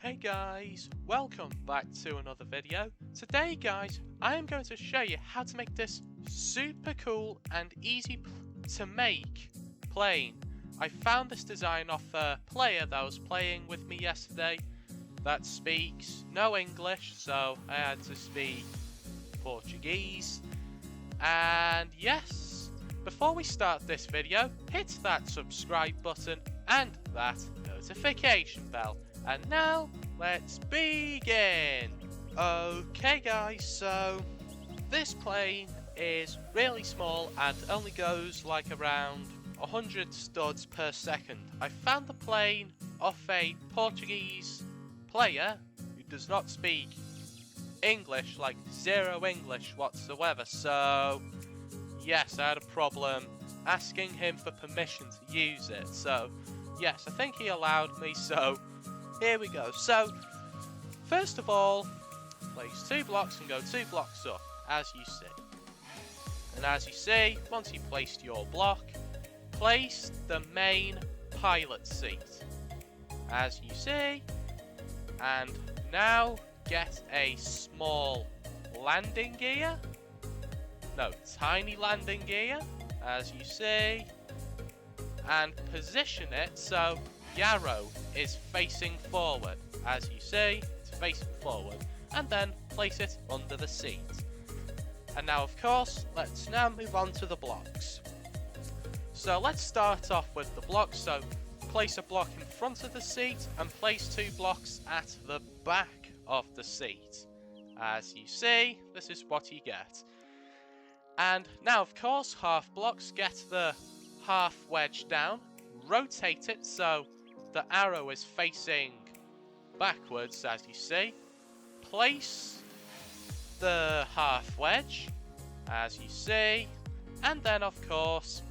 Hey guys, welcome back to another video. Today guys, I am going to show you how to make this super cool and easy to make plane. I found this design off a player that was playing with me yesterday that speaks no English, so I had to speak Portuguese. And yes, before we start this video, hit that subscribe button and that notification bell. And now, let's begin! Okay guys, so this plane is really small and only goes like around 100 studs per second. I found the plane off a Portuguese player who does not speak English, like zero English whatsoever, so yes, I had a problem asking him for permission to use it. So yes, I think he allowed me, so here we go. So first of all, place 2 blocks and go 2 blocks up, as you see. And as you see, once you've placed your block, place the main pilot seat, as you see. And now get a small landing gear, no, tiny landing gear, as you see, and position it so the arrow is facing forward, as you see, it's facing forward, and then place it under the seat. And now of course, let's now move on to the blocks. So let's start off with the blocks. So place a block in front of the seat and place 2 blocks at the back of the seat. As you see, this is what you get. And now of course, half blocks, get the half wedge down, rotate it so the arrow is facing backwards, as you see. Place the half wedge, as you see, and then of course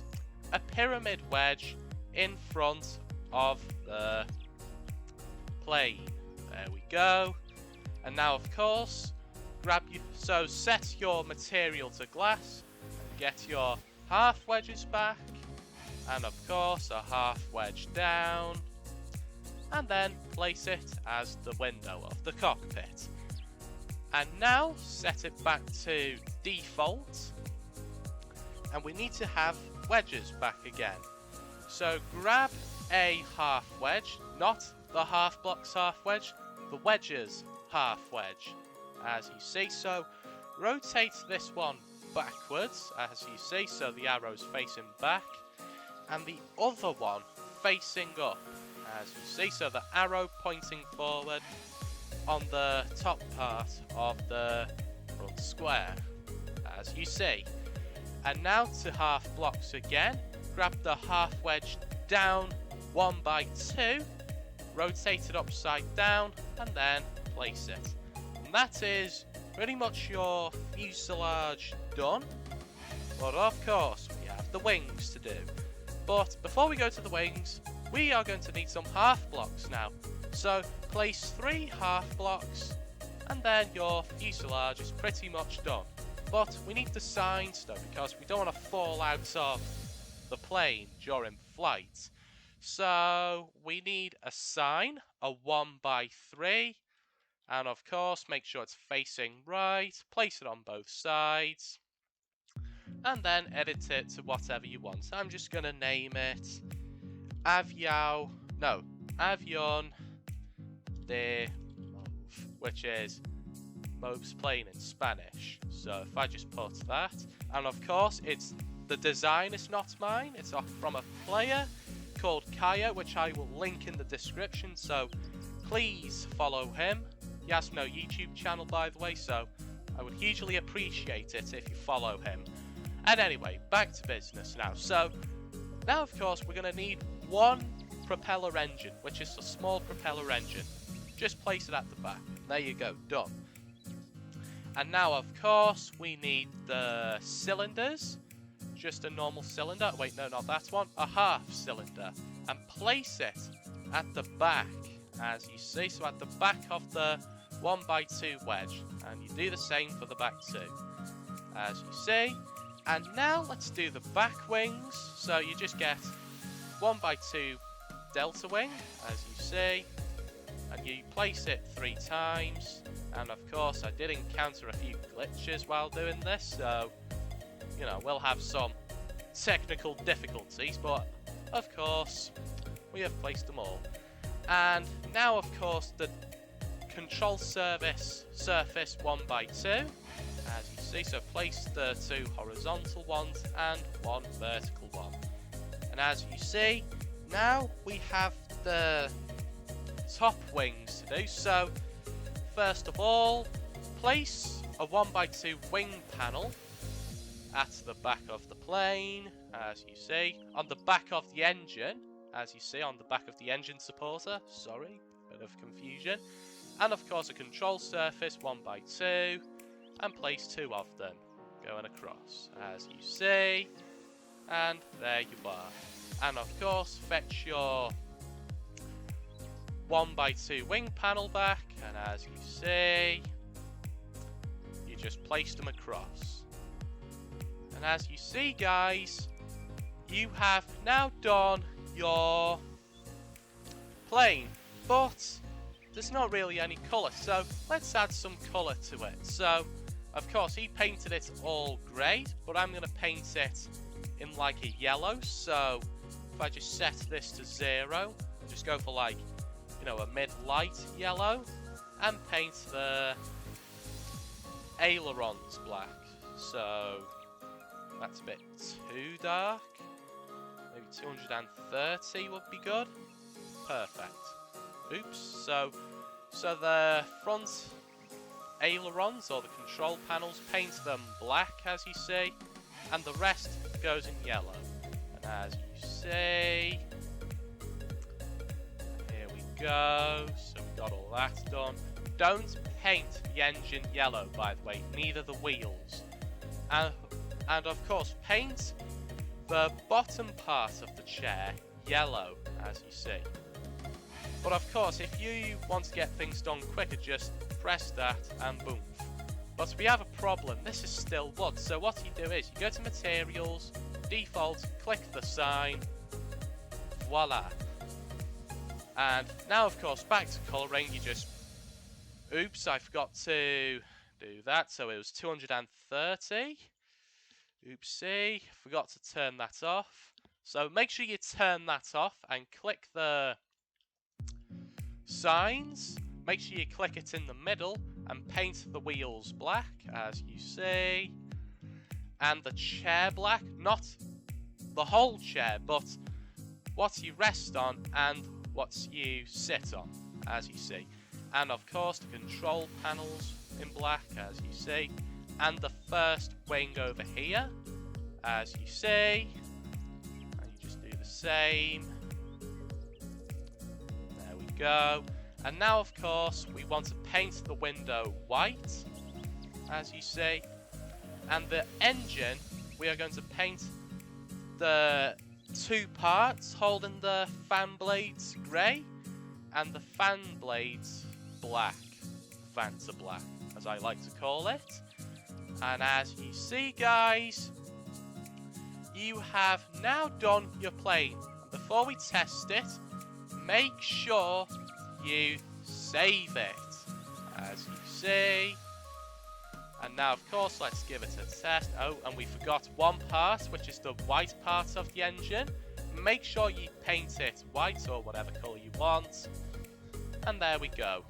a pyramid wedge in front of the plane. There we go. And now of course, set your material to glass, get your half wedges back, and of course a half wedge down, and then place it as the window of the cockpit. And now set it back to default, and we need to have wedges back again. So grab a half wedge, not the half blocks half wedge, the wedges half wedge, as you see. So rotate this one backwards, as you see, so the arrow's facing back, and the other one facing up, as you see, so the arrow pointing forward on the top part of the front square, as you see. And now to half blocks again, grab the half wedge down 1 by 2, rotate it upside down, and then place it. And that is pretty much your fuselage done. But of course, we have the wings to do. But before we go to the wings, we are going to need some half blocks now. So place 3 half blocks, and then your fuselage is pretty much done. But we need the signs though, because we don't want to fall out of the plane during flight. So we need a sign, a 1 by 3, and of course make sure it's facing right, place it on both sides, and then edit it to whatever you want. So I'm just going to name it Avião de Mauve, which is Mauve's plane in Spanish. So if I just put that, and of course it's the design is not mine, it's from a player called Kaya, which I will link in the description, so please follow him. He has no YouTube channel, by the way, so I would hugely appreciate it if you follow him. And anyway, back to business now. So now of course we're going to need 1 propeller engine, which is a small propeller engine. Just place it at the back. There you go, done. And now of course we need the cylinders. Just a normal cylinder. Wait, no, not that one. A half cylinder. And place it at the back, as you see. So at the back of the 1 by 2 wedge. And you do the same for the back too, as you see. And now let's do the back wings. So you just get 1 by 2 delta wing, as you see. And you place it 3 times, and of course I did encounter a few glitches while doing this, so you know, we'll have some technical difficulties, but of course we have placed them all. And now of course the control surface 1x2, as you see, so place the 2 horizontal ones and 1 vertical one. And as you see, now we have the top wings to do. So first of all, place a 1x2 wing panel at the back of the plane, as you see, on the back of the engine, as you see, on the back of the engine supporter, sorry, bit of confusion, and of course a control surface 1x2, and place 2 of them going across, as you see, and there you are. And of course fetch your 1x2 wing panel back, and as you see, you just place them across. And as you see, guys, you have now done your plane, but there's not really any colour, so let's add some colour to it. So of course he painted it all grey, but I'm going to paint it in like a yellow. So if I just set this to 0, just go for like, you know, a mid-light yellow, and paint the ailerons black. So that's a bit too dark. Maybe 230 would be good. Perfect. Oops. So the front ailerons, or the control panels, paint them black, as you see, and the rest goes in yellow. And as you see, here we go. So we got all that done. Don't paint the engine yellow, by the way, neither the wheels. And of course, paint the bottom part of the chair yellow, as you see. But of course, if you want to get things done quicker, just press that and boom. But we have a problem. This is still wood. So what you do is you go to Materials, Default, click the sign, voila. And now, of course, back to colouring. You just, oops, I forgot to do that. So it was 230. Oopsie, forgot to turn that off. So make sure you turn that off and click the signs. Make sure you click it in the middle and paint the wheels black, as you see. And the chair black, not the whole chair, but what you rest on and what you sit on, as you see. And of course the control panels in black, as you see. And the first wing over here, as you see, and you just do the same. There we go. And now, of course, we want to paint the window white, as you see. And the engine, we are going to paint the 2 parts holding the fan blades grey, and the fan blades black, Vanta black, as I like to call it. And as you see, guys, you have now done your plane. Before we test it, make sure you save it, as you see. And now, of course, let's give it a test. Oh, and we forgot one part, which is the white part of the engine. Make sure you paint it white or whatever colour you want. And there we go.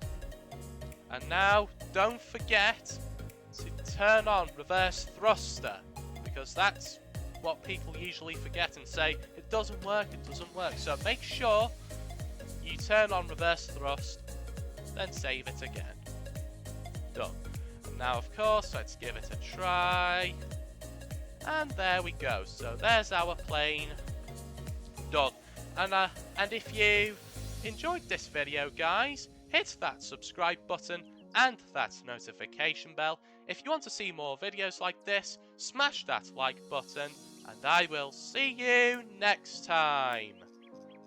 And now, don't forget to turn on reverse thruster, because that's what people usually forget and say, it doesn't work, it doesn't work. So make sure you turn on reverse thrust, then save it again. Done. And now, of course, let's give it a try. And there we go. So there's our plane done. And if you enjoyed this video, guys, hit that subscribe button and that notification bell. If you want to see more videos like this, smash that like button, and I will see you next time.